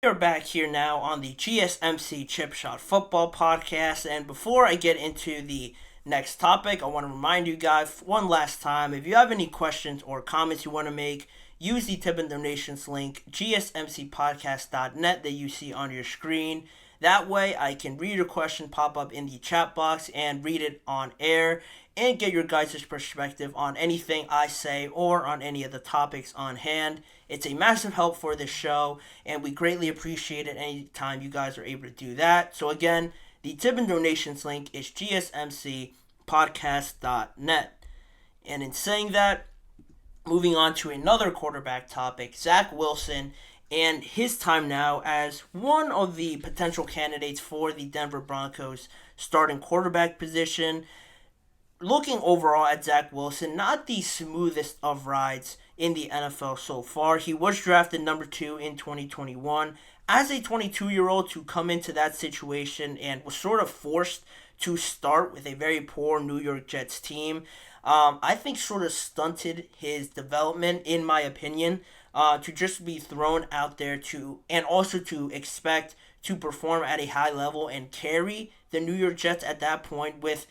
We are back here now on the GSMC Chip Shot Football Podcast. And before I get into the next topic, I want to remind you guys one last time, if you have any questions or comments you want to make, use the tip and donations link, GSMCPodcast.net, that you see on your screen. That way I can read your question pop up in the chat box and read it on air and get your guys' perspective on anything I say or on any of the topics on hand. It's a massive help for this show, and we greatly appreciate it anytime you guys are able to do that. So again, the tip and donations link is gsmcpodcast.net. And in saying that, moving on to another quarterback topic, Zach Wilson and his time now as one of the potential candidates for the Denver Broncos starting quarterback position. Looking overall at Zach Wilson, not the smoothest of rides in the NFL so far. He was drafted number 2 in 2021 as a 22-year-old to come into that situation and was sort of forced to start with a very poor New York Jets team. I think sort of stunted his development, in my opinion, to just be thrown out there and also to expect to perform at a high level and carry the New York Jets at that point with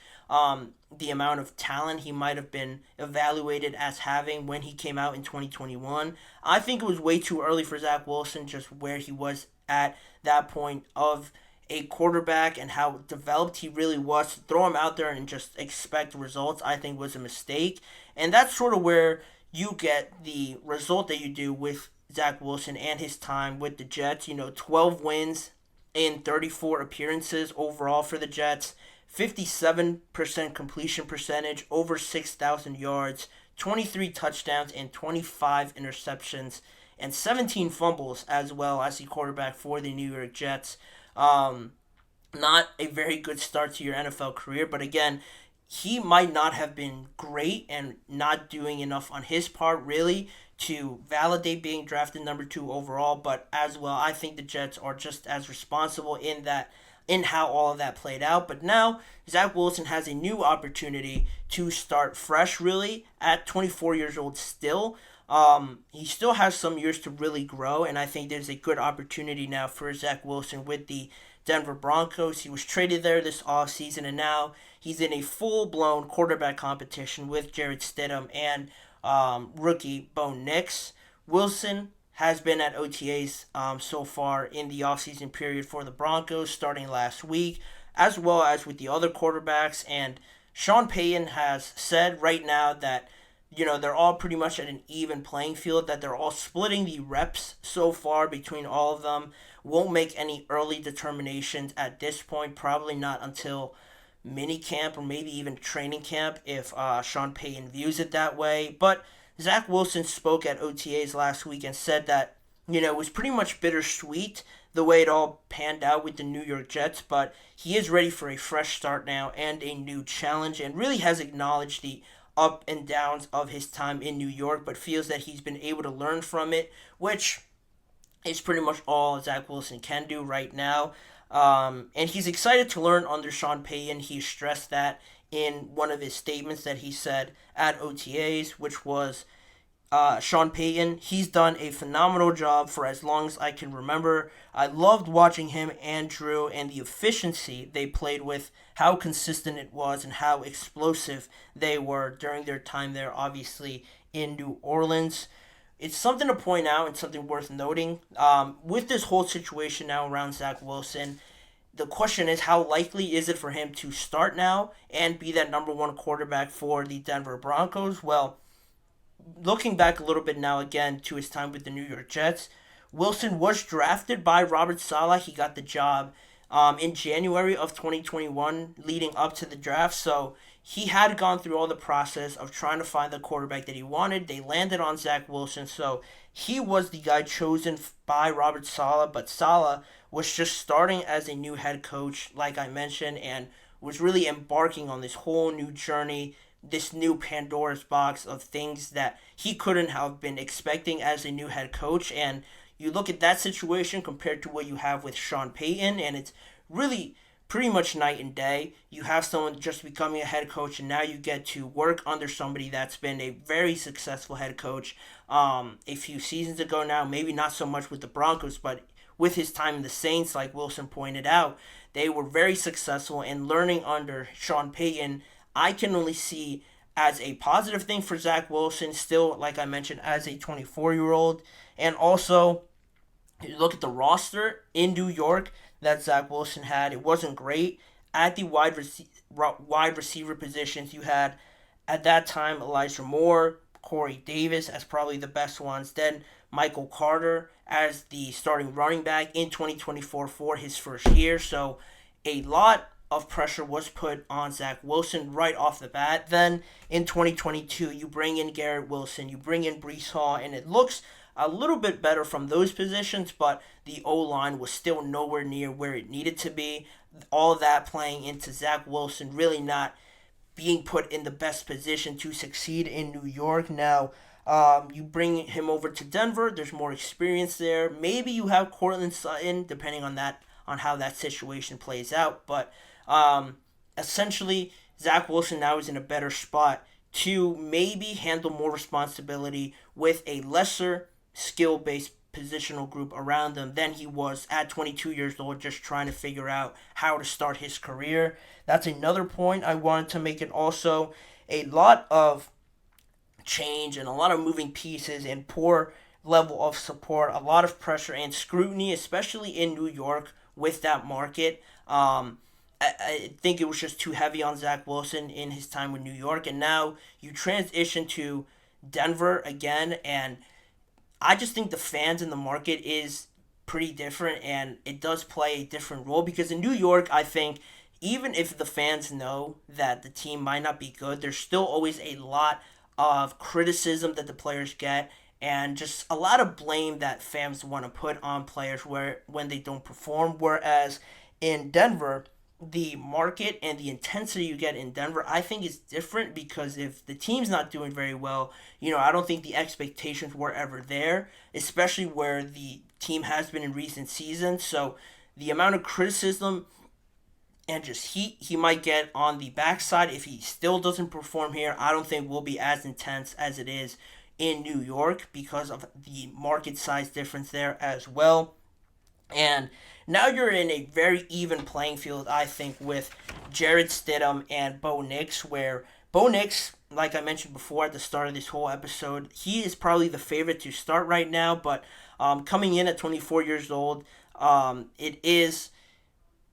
the amount of talent he might have been evaluated as having when he came out in 2021. I think it was way too early for Zach Wilson, just where he was at that point of a quarterback and how developed he really was. To throw him out there and just expect results, I think was a mistake. And that's sort of where you get the result that you do with Zach Wilson and his time with the Jets. 12 wins in 34 appearances overall for the Jets, 57% completion percentage, over 6,000 yards, 23 touchdowns, and 25 interceptions, and 17 fumbles as well as the quarterback for the New York Jets. Not a very good start to your NFL career, but again, he might not have been great and not doing enough on his part, really, to validate being drafted number 2 overall, but as well, I think the Jets are just as responsible in how all of that played out. But now Zach Wilson has a new opportunity to start fresh, really, at 24 years old still. He still has some years to really grow, and I think there's a good opportunity now for Zach Wilson with the Denver Broncos. He was traded there this offseason, and now he's in a full-blown quarterback competition with Jarrett Stidham and rookie Bo Nix. Wilson has been at OTAs so far in the offseason period for the Broncos starting last week, as well as with the other quarterbacks. And Sean Payton has said right now that they're all pretty much at an even playing field, that they're all splitting the reps so far between all of them. Won't make any early determinations at this point, probably not until mini camp or maybe even training camp if Sean Payton views it that way. But Zach Wilson spoke at OTAs last week and said that, it was pretty much bittersweet the way it all panned out with the New York Jets, but he is ready for a fresh start now and a new challenge, and really has acknowledged the up and downs of his time in New York, but feels that he's been able to learn from it, which is pretty much all Zach Wilson can do right now. And he's excited to learn under Sean Payton. He stressed that in one of his statements that he said at OTAs, which was, Sean Payton, he's done a phenomenal job for as long as I can remember. I loved watching him and Drew and the efficiency they played with, how consistent it was, and how explosive they were during their time there, obviously, in New Orleans. It's something to point out and something worth noting. With this whole situation now around Zach Wilson, the question is, how likely is it for him to start now and be that number 1 quarterback for the Denver Broncos? Well, looking back a little bit now again to his time with the New York Jets, Wilson was drafted by Robert Saleh. He got the job in January of 2021 leading up to the draft. So he had gone through all the process of trying to find the quarterback that he wanted. They landed on Zach Wilson. So he was the guy chosen by Robert Saleh, but Saleh was just starting as a new head coach, like I mentioned, and was really embarking on this whole new journey, this new Pandora's box of things that he couldn't have been expecting as a new head coach. And you look at that situation compared to what you have with Sean Payton, and it's really pretty much night and day. You have someone just becoming a head coach, and now you get to work under somebody that's been a very successful head coach a few seasons ago now. Maybe not so much with the Broncos, but with his time in the Saints, like Wilson pointed out, they were very successful in learning under Sean Payton. I can only see as a positive thing for Zach Wilson, still, like I mentioned, as a 24-year-old. And also, you look at the roster in New York that Zach Wilson had. It wasn't great. At the wide receiver positions, you had, at that time, Elijah Moore, Corey Davis as probably the best ones. Then Michael Carter as the starting running back in 2024 for his first year. So a lot of pressure was put on Zach Wilson right off the bat. Then in 2022, you bring in Garrett Wilson, you bring in Breece Hall, and it looks a little bit better from those positions, but the O-line was still nowhere near where it needed to be. All that playing into Zach Wilson really not being put in the best position to succeed in New York. Now, you bring him over to Denver. There's more experience there. Maybe you have Courtland Sutton, depending on how that situation plays out. But essentially, Zach Wilson now is in a better spot to maybe handle more responsibility with a lesser skill-based positional group around him than he was at 22 years old, just trying to figure out how to start his career. That's another point I wanted to make. It also a lot of change and a lot of moving pieces and poor level of support, a lot of pressure and scrutiny, especially in New York with that market. I think it was just too heavy on Zach Wilson in his time with New York, and now you transition to Denver again, and I just think the fans in the market is pretty different, and it does play a different role because in New York, I think even if the fans know that the team might not be good, there's still always a lot of criticism that the players get and just a lot of blame that fans want to put on players when they don't perform. Whereas in Denver, the market and the intensity you get in Denver, I think is different because if the team's not doing very well, I don't think the expectations were ever there, especially where the team has been in recent seasons. So the amount of criticism and just heat he might get on the backside if he still doesn't perform here, I don't think will be as intense as it is in New York because of the market size difference there as well. And now you're in a very even playing field, I think, with Jarrett Stidham and Bo Nix, where Bo Nix, like I mentioned before at the start of this whole episode, he is probably the favorite to start right now, but coming in at 24 years old, it is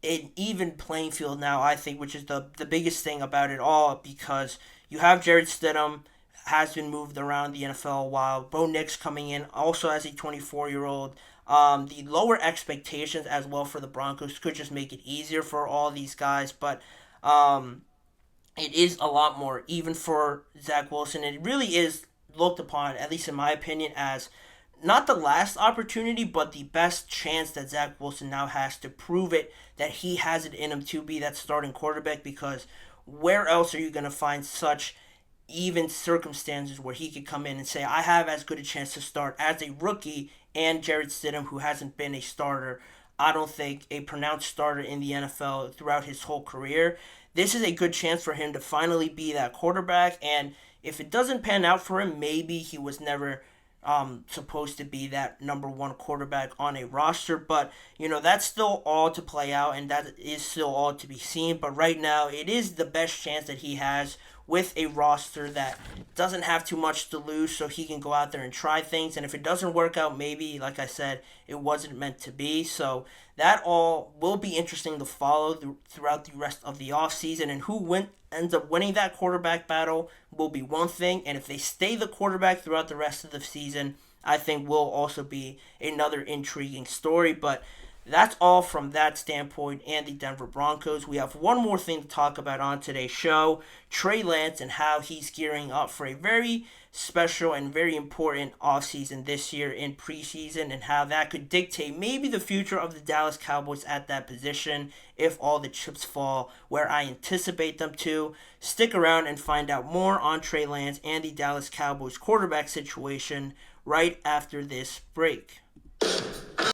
an even playing field now, I think, which is the biggest thing about it all, because you have Jarrett Stidham, has been moved around the NFL a while. Bo Nix coming in also as a 24-year-old. The lower expectations as well for the Broncos could just make it easier for all these guys, but it is a lot more even for Zach Wilson. It really is looked upon, at least in my opinion, as not the last opportunity, but the best chance that Zach Wilson now has to prove it that he has it in him to be that starting quarterback, because where else are you going to find such even circumstances where he could come in and say, I have as good a chance to start as a rookie, and Jarrett Stidham, who hasn't been a starter, I don't think a pronounced starter in the NFL throughout his whole career. This is a good chance for him to finally be that quarterback, and if it doesn't pan out for him, maybe he was never supposed to be that number one quarterback on a roster, but that's still all to play out, and that is still all to be seen. But right now, it is the best chance that he has with a roster that doesn't have too much to lose, so he can go out there and try things. And if it doesn't work out, maybe, like I said, it wasn't meant to be. So that all will be interesting to follow throughout the rest of the offseason. And who ends up winning that quarterback battle will be one thing. And if they stay the quarterback throughout the rest of the season, I think will also be another intriguing story. But that's all from that standpoint and the Denver Broncos. We have one more thing to talk about on today's show, Trey Lance and how he's gearing up for a very special and very important offseason this year in preseason, and how that could dictate maybe the future of the Dallas Cowboys at that position if all the chips fall where I anticipate them to. Stick around and find out more on Trey Lance and the Dallas Cowboys quarterback situation right after this break.